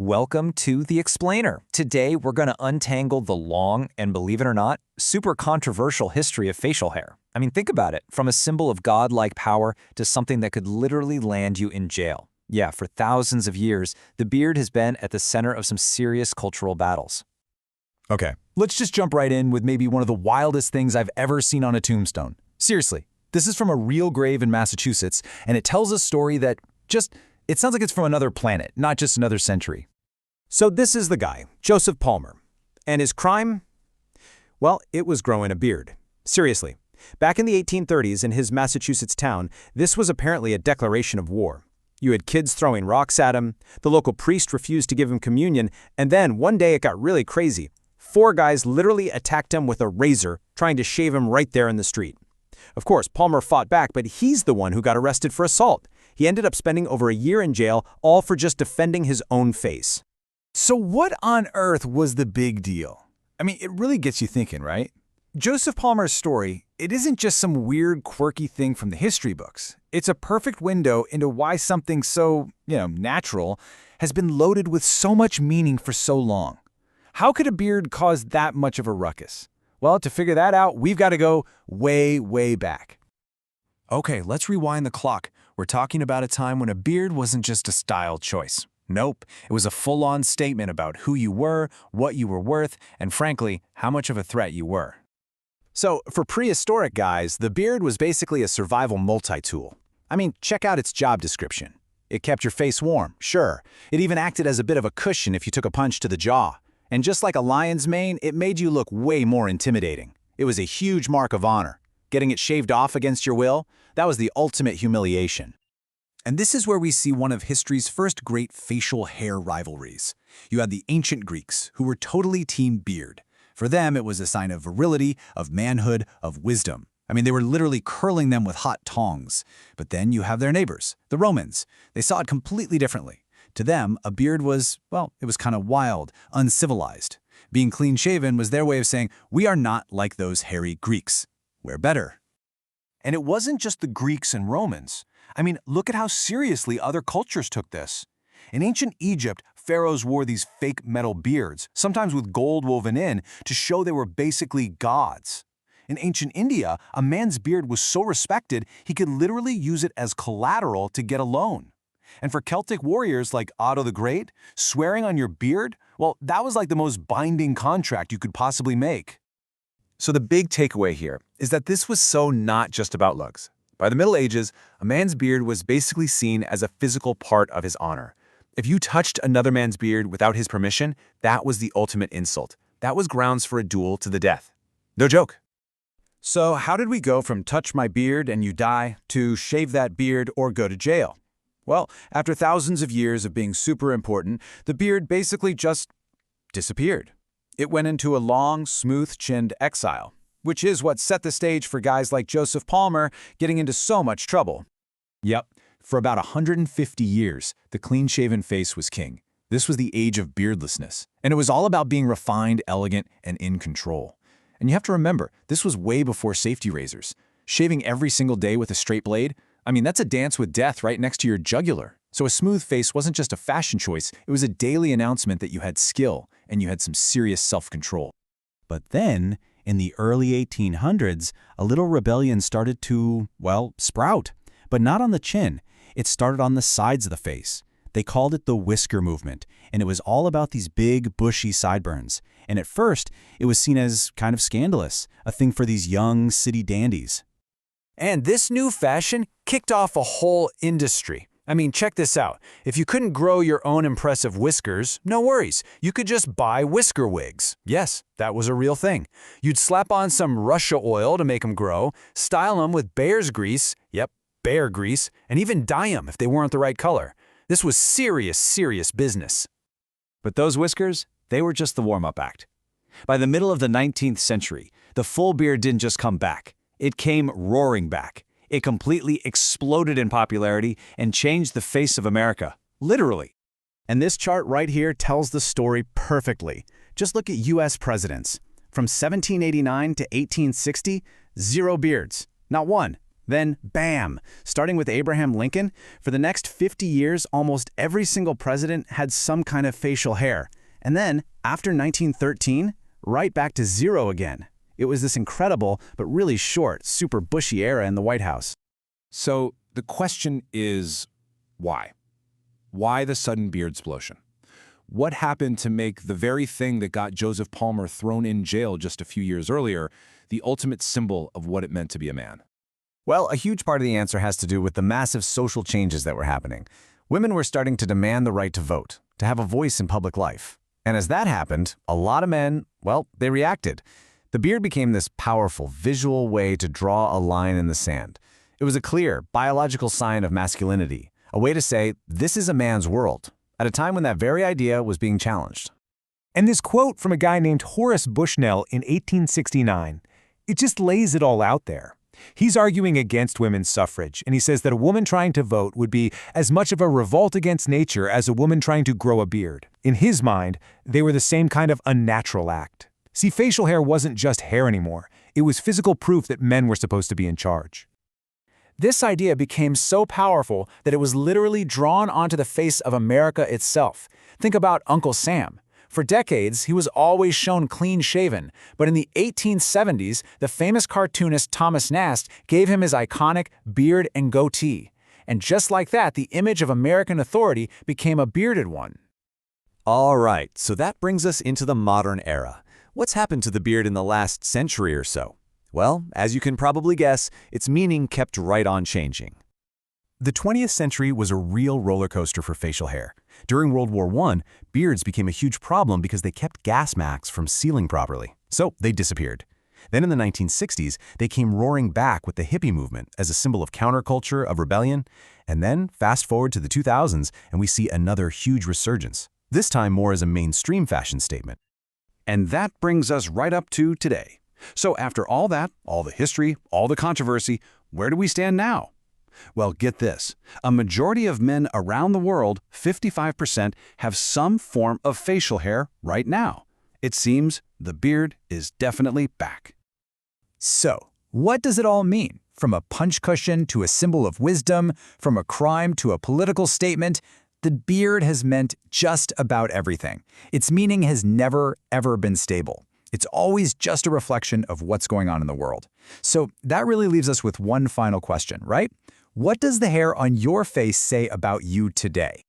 Welcome to The Explainer. Today, we're going to untangle the long and, believe it or not, super controversial history of facial hair. I mean, think about it. From a symbol of godlike power to something that could literally land you in jail. Yeah, for thousands of years, the beard has been at the center of some serious cultural battles. Okay, let's just jump right in with maybe one of the wildest things I've ever seen on a tombstone. Seriously, this is from a real grave in Massachusetts, and it tells a story that it sounds like it's from another planet, not just another century. So this is the guy, Joseph Palmer. And his crime? Well, it was growing a beard. Seriously. Back in the 1830s in his Massachusetts town, this was apparently a declaration of war. You had kids throwing rocks at him, the local priest refused to give him communion, and then one day it got really crazy. 4 guys literally attacked him with a razor, trying to shave him right there in the street. Of course, Palmer fought back, but he's the one who got arrested for assault. He ended up spending over a year in jail, all for just defending his own face. So what on earth was the big deal? I mean, it really gets you thinking, right? Joseph Palmer's story, it isn't just some weird, quirky thing from the history books. It's a perfect window into why something so, natural has been loaded with so much meaning for so long. How could a beard cause that much of a ruckus? Well, to figure that out, we've got to go way, way back. Okay, let's rewind the clock. We're talking about a time when a beard wasn't just a style choice. Nope, it was a full-on statement about who you were, what you were worth, and frankly, how much of a threat you were. So, for prehistoric guys, the beard was basically a survival multi-tool. I mean, check out its job description. It kept your face warm, sure. It even acted as a bit of a cushion if you took a punch to the jaw. And just like a lion's mane, it made you look way more intimidating. It was a huge mark of honor. Getting it shaved off against your will, that was the ultimate humiliation. And this is where we see one of history's first great facial hair rivalries. You had the ancient Greeks, who were totally team beard. For them, it was a sign of virility, of manhood, of wisdom. I mean, they were literally curling them with hot tongs. But then you have their neighbors, the Romans. They saw it completely differently. To them, a beard was, it was kind of wild, uncivilized. Being clean-shaven was their way of saying, we are not like those hairy Greeks. We're better. And it wasn't just the Greeks and Romans. I mean, look at how seriously other cultures took this. In ancient Egypt, pharaohs wore these fake metal beards, sometimes with gold woven in, to show they were basically gods. In ancient India, a man's beard was so respected he could literally use it as collateral to get a loan. And for Celtic warriors like Otto the Great, swearing on your beard, well, that was like the most binding contract you could possibly make. So the big takeaway here is that this was so not just about looks. By the Middle Ages, a man's beard was basically seen as a physical part of his honor. If you touched another man's beard without his permission, that was the ultimate insult. That was grounds for a duel to the death. No joke. So how did we go from touch my beard and you die to shave that beard or go to jail? Well, after thousands of years of being super important, the beard basically just disappeared. It went into a long, smooth-chinned exile, which is what set the stage for guys like Joseph Palmer getting into so much trouble. Yep, for about 150 years, the clean-shaven face was king. This was the age of beardlessness, and it was all about being refined, elegant, and in control. And you have to remember, this was way before safety razors. Shaving every single day with a straight blade, I mean, that's a dance with death right next to your jugular. So a smooth face wasn't just a fashion choice, it was a daily announcement that you had skill and you had some serious self-control. But then, in the early 1800s, a little rebellion started to, sprout. But not on the chin. It started on the sides of the face. They called it the whisker movement, and it was all about these big, bushy sideburns. And at first, it was seen as kind of scandalous, a thing for these young city dandies. And this new fashion kicked off a whole industry. I mean, check this out. If you couldn't grow your own impressive whiskers, no worries. You could just buy whisker wigs. Yes, that was a real thing. You'd slap on some Russia oil to make them grow, style them with bear's grease, bear grease, and even dye them if they weren't the right color. This was serious business. But those whiskers, they were just the warm-up act. By the middle of the 19th century, the full beard didn't just come back. It came roaring back. It completely exploded in popularity and changed the face of America, literally. And this chart right here tells the story perfectly. Just look at U.S. presidents. From 1789 to 1860, 0 beards. Not one, Then, bam! Starting with Abraham Lincoln, for the next 50 years, almost every single president had some kind of facial hair. And then, after 1913, right back to zero again. It was this incredible, but really short, super bushy era in the White House. So the question is, why? Why the sudden beard explosion? What happened to make the very thing that got Joseph Palmer thrown in jail just a few years earlier the ultimate symbol of what it meant to be a man? Well, a huge part of the answer has to do with the massive social changes that were happening. Women were starting to demand the right to vote, to have a voice in public life. And as that happened, a lot of men, well, they reacted. The beard became this powerful, visual way to draw a line in the sand. It was a clear, biological sign of masculinity, a way to say, this is a man's world, at a time when that very idea was being challenged. And this quote from a guy named Horace Bushnell in 1869, it just lays it all out there. He's arguing against women's suffrage, and he says that a woman trying to vote would be as much of a revolt against nature as a woman trying to grow a beard. In his mind, they were the same kind of unnatural act. See, facial hair wasn't just hair anymore. It was physical proof that men were supposed to be in charge. This idea became so powerful that it was literally drawn onto the face of America itself. Think about Uncle Sam. For decades, he was always shown clean-shaven, but in the 1870s, the famous cartoonist Thomas Nast gave him his iconic beard and goatee. And just like that, the image of American authority became a bearded one. All right, so that brings us into the modern era. What's happened to the beard in the last century or so? Well, as you can probably guess, its meaning kept right on changing. The 20th century was a real roller coaster for facial hair. During World War I, beards became a huge problem because they kept gas masks from sealing properly, so they disappeared. Then in the 1960s, they came roaring back with the hippie movement as a symbol of counterculture, of rebellion, and then fast forward to the 2000s and we see another huge resurgence, this time more as a mainstream fashion statement. And that brings us right up to today. So after all that, all the history, all the controversy, where do we stand now? Well, get this. A majority of men around the world, 55%, have some form of facial hair right now. It seems the beard is definitely back. So, what does it all mean? From a punch cushion to a symbol of wisdom, from a crime to a political statement, the beard has meant just about everything. Its meaning has never, ever been stable. It's always just a reflection of what's going on in the world. So that really leaves us with one final question, right? What does the hair on your face say about you today?